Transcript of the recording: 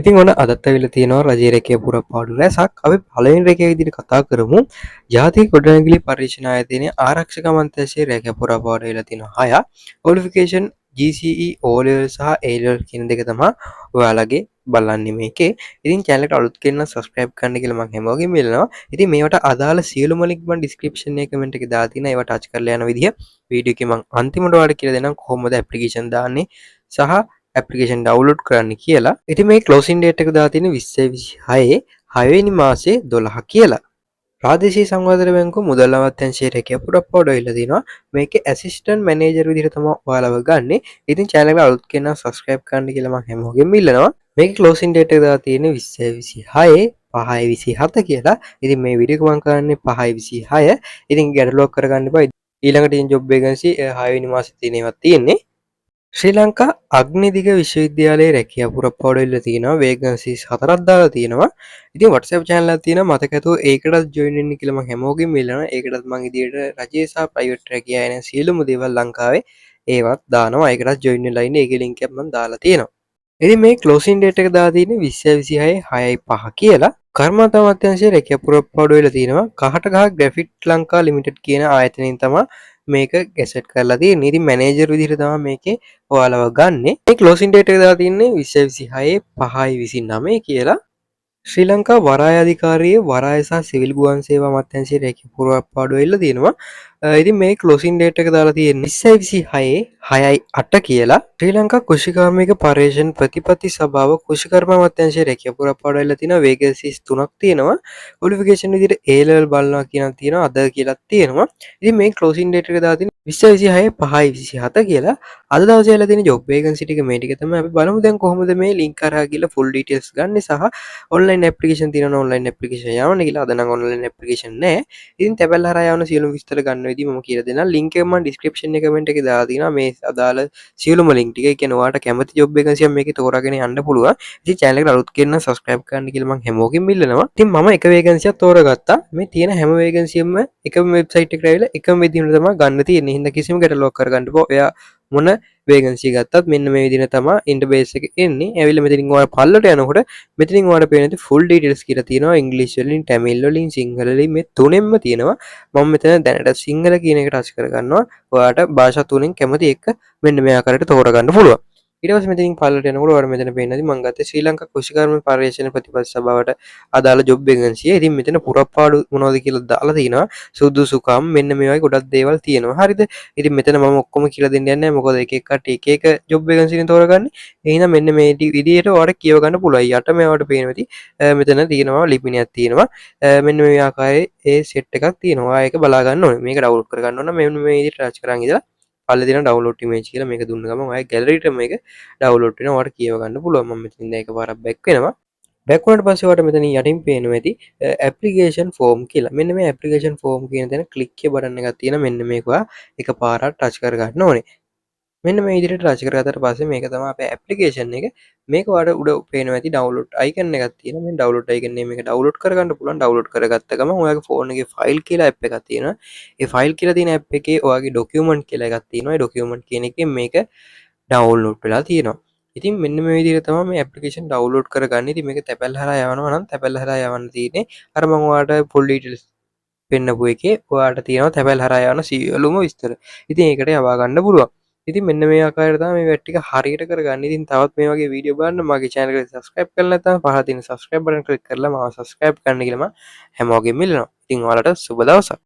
ඉතින් ඔන්න අදත් ඇවිල්ලා තියෙනවා රජයේ රැකියා පුරපාඩු රැසක්. අපි පළවෙනි රැකියාව විදිහට කතා කරමු. ජාතික ගොඩනැගිලි පරීක්ෂණ ආයතනයේ ආරක්ෂක අමාත්‍යාංශයේ රැකියා පුරපාඩු ඇවිල්ලා තියෙනවා 6ක්. ක්වොලිෆිකේෂන් GCE O level සහ A level කියන දෙක තමයි ඔයාලගේ බලන්නේ මේකේ. ඉතින් channel එකට අලුත් කෙනෙක් subscribe කරන්න කියලා මම හැමෝගෙම ඉල්ලනවා. ඉතින් මේවට අදාළ සියලුම link මම description එකේ comment එකේ දාලා තියෙනවා. ඒවා touch කරලා යන විදිහ වීඩියෝ එකේ මම අන්තිමට ඔයාලට කියලා දෙන්නම් කොහොමද application දාන්නේ සහ ඇපලිකේෂන් ඩවුන්ලෝඩ් කරන්න කියලා. ඉතින් මේ ක්ලෝසින් ඩේට් එක දාලා තියෙන්නේ 2026 6 වෙනි මාසේ 12 කියලා. ප්‍රාදේශීය සංවර්ධන බැංකුව මුදල් අමාත්‍යාංශයේ රැකියා පුරප්පාඩු ඇවිල්ලා තිනවා. මේකේ ඇසිස්ටන්ට් මැනේජර් විදිහට තමයි ඔයාලව ගන්නෙ. ඉතින් channel එකට අලුත් කෙනා subscribe කරන්න කියලා මම හැමෝගෙම ඉල්ලනවා. මේකේ ක්ලෝසින් ඩේට් එක දාලා තියෙන්නේ 2026 5/27 කියලා. ඉතින් මේ වීඩියෝ එක මම කරන්නේ 5/26. ඉතින් ගැටලුවක් කරගන්න එපා. ඊළඟට තියෙන ජොබ් වේකන්සි 6 වෙනි මාසේ තියෙන ඒවා තියෙන්නේ. ශ්‍රී ලංකා අග්නිදිග විශ්වවිද්‍යාලයේ රැකියා පුරප්පාඩු ඉල්ල තියෙනවා. වේකන්සිස් 4ක් දාලා තියෙනවා. ඉතින් WhatsApp channel එකක් තියෙනවා. මතක ඇතුව ඒකටත් join වෙන්න කියලා මම හැමෝගෙම ඉල්ලනවා. ඒකටත් මම ඉදිරියට රජයේ සහ private රැකියා එන සියලුම දේවල් ලංකාවේ ඒවත් දානවා. ඒකටත් join වෙලා ඉන්න. ඒකේ link එක මම දාලා තියෙනවා. ඉතින් මේ closing date එක දාලා තියෙන්නේ 2026 6/5 කියලා. කර්මාන්ත අමාත්‍යාංශයේ රැකියා පුරප්පාඩු වෙලා තියෙනවා. කහට ගහ ග්‍රැෆිට් ලංකා ලිමිටඩ් කියන ආයතනයෙන් තමයි මේක ගැසට් කරලා තියෙන්නේ. ඉතින් මැනේජර් විදිහට තමයි මේකේ ඔයාලව ගන්නෙ. මේ ක්ලෝසින් ඩේට් එක දාලා තින්නේ 2026 5/29 කියලා. ශ්‍රී ලංකා වරාය අධිකාරියේ වරාය සහ සිවිල් ගුවන් සේවා අමාත්‍යාංශයේ රැකියා පුරප්පාඩු වෙලා තියෙනවා. ඉතින් මේ ක්ලෝසින් ඩේට් එක දාලා තියෙන්නේ 2026 6/8 කියලා. ශ්‍රී ලංකා කෘෂිකාර්මික පර්යේෂණ ප්‍රතිපත්ති සභාව කෘෂිකර්ම අමාත්‍යාංශයේ රැකියා පුරප්පාඩු වෙලා තියෙනවා. වේකන්සිස් 3ක් තියෙනවා. ක්වොලිෆිකේෂන් විදිහට A level බලනවා කියනවා තියෙනවා. අද කියලා තියෙනවා. ඉතින් මේ ක්ලෝසින් ඩේට් එක දාලා තියෙන්නේ 2026 5/27 කියලා. අද දවසේ ඇවිල්ලා තියෙන ජොබ් වේකන්සි ටික මේ ටික තමයි. අපි බලමු දැන් කොහොමද මේ ලින්ක් කරා ගිහලා ෆුල් ඩීටේල්ස් ගන්න සහ ඔන්ලයින් ඇප්ලිකේෂන් තියෙනවා. ඔන්ලයින් ඇප්ලිකේෂන් යවන්න කියලා. අද නම් ඔන්ලයින් ඇප්ලිකේෂන් නැහැ. ඉතින් තැපැල් හරහා යවන සියලුම විස්තර ගන්න විදිහ මම කියලා දෙනවා. ලින්ක් එක මම ඩිස්ක්‍රිප්ෂන් එකේ කමෙන්ට් එකේ දාලා තියෙනවා. මේ අදාළ සියලුම ලින්ක් ටික. ඒ කියන්නේ ඔයාලට කැමති ජොබ් වේකන්සියක් මේකේ තෝරාගෙන යන්න පුළුවන්. ඉතින් channel එකට අලුත් කෙනා subscribe කරන්න කියලා මම හැමෝගෙම ඉල්ලනවා. ඉතින් මම එක වේකන්සියක් තෝරගත්තා. මේ තියෙන හැම වේකන්සියක්ම එකම වෙබ්සයිට් එකට ඇවිල්ලා එකම විදිහට තමයි ගන්න තියෙන්නේ. හින්දා කිසිම ගැටලුවක් කරගන්න එපා. ඔයා මොන වේකන්සි ගත්තත් මෙන්න මේ විදිහට තමයි ඉන්ටර්ෆේස් එක එන්නේ. ඇවිල්ලා මෙතනින් ඔයාලා පල්ලට යනකොට මෙතනින් ඔයාලට පේන ෆුල් ඩීටේල්ස් කියලා තියෙනවා. ඉංග්‍රීසි වලින්, තමිල් වලින්, සිංහල වලින් මේ තුනෙන්ම තියෙනවා. මම මෙතන දැනට සිංහල කියන එක ටච් කරගන්නවා. ඔයාලට භාෂා තුනෙන් කැමති එක මෙන්න මේ ආකාරයට තෝරගන්න පුළුවන්. ඊට පස්සේ මෙතනින් පල්ලට යනකොට ඔයාලා මෙතන පේනදී මම ගත්තේ ශ්‍රී ලංකා කෘෂිකර්ම පර්යේෂණ ප්‍රතිපත්ති සභාවට අදාළ ජොබ් වේකන්සිය. ඉතින් මෙතන පුරප්පාඩු මොනවද කියලා දාලා තිනවා. සුදුසුකම් මෙන්න මේ වගේ ගොඩක් දේවල් තියෙනවා. හරිද? ඉතින් මෙතන මම ඔක්කොම කියලා දෙන්න යන්නේ නැහැ. මොකද එක එක කට්ටිය එක එක ජොබ් වේකන්සිනේ තෝරගන්නේ. එහෙනම් මෙන්න මේ විදිහට ඔයාලට කියව ගන්න පුළුවන්. යට මේවට පේනවිදි මෙතන තියෙනවා ලිපිනයක් තියෙනවා. මෙන්න මේ ආකාරයේ ඒ සෙට් එකක් තියෙනවා. ඒක බලා ගන්න ඕනේ. මේක ඩවුන්ලෝඩ් කර ගන්න ඕන. මෙන්න මේ විදිහට ටච් කරන් ඉඳලා පල්ලේ තියෙන ඩවුන්ලෝඩ් ඉමේජ් කියලා මේක දුන්න ගමන් ඔයා ගැලරියට මේක ඩවුන්ලෝඩ් වෙනවා. ඔයාලට කියව ගන්න පුළුවන්. මම මෙතනින් දැන් එකපාරක් බැක් වෙනවා. බැක් වුණාට පස්සේ ඔයාලට මෙතන යටින් පේනවා ඇති ඇප්ලිකේෂන් ෆෝම් කියලා. මෙන්න මේ ඇප්ලිකේෂන් ෆෝම් කියන තැන ක්ලික් කිය බටන් එකක් තියෙනවා. මෙන්න මේක ඔයා එකපාරක් ටච් කර ගන්න ඕනේ. මෙන්න මේ විදිහට ටච් කරගත්තට පස්සේ මේක තමයි අපේ ඇප්ලිකේෂන් එක. මේක ඔයාලට උඩ පේනවා ඇති ඩවුන්ලෝඩ් අයිකන් එකක් තියෙනවා. මේ ඩවුන්ලෝඩ් අයිකන් එක මේක ඩවුන්ලෝඩ් කරගන්න පුළුවන්. ඩවුන්ලෝඩ් කරගත්ත ගමන් ඔයාගේ ෆෝන් එකේ ෆයිල් කියලා ඇප් එකක් තියෙනවා. ඒ ෆයිල් කියලා තියෙන ඇප් එකේ ඔයාගේ ඩොකියුමන්ට් කියලා එකක් තියෙනවා. ඒ ඩොකියුමන්ට් කියන එකෙන් මේක ඩවුන්ලෝඩ් වෙලා තියෙනවා. ඉතින් මෙන්න මේ විදිහට තමයි මේ ඇප්ලිකේෂන් ඩවුන්ලෝඩ් කරගන්නේ. ඉතින් මේක තැපැල් හරහා යවනවා නම් තැපැල් හරහා යවන්න තියෙන්නේ. අර මම ඔයාලට ෆුල් ඩීටේල්ස් පෙන්නපු එකේ ඔයාලට තියෙනවා තැපැල් හරහා යවන සියලුම විස්තර. ඉතින් ඒකට යවා ගන්න පුළුවන්. ඉතින් මෙන්න මේ ආකාරයට තමයි මේ වැඩ ටික හරියට කරගන්න. ඉතින් තවත් මේ වගේ වීඩියෝ බලන්න මගේ channel එකට subscribe කරලා නැත්නම් පහළ තියෙන subscribe button click කරලා මාව subscribe කරන්න කියලා මම හැමෝගෙම ඉල්ලනවා. ඉතින් ඔයාලට සුබ දවසක්.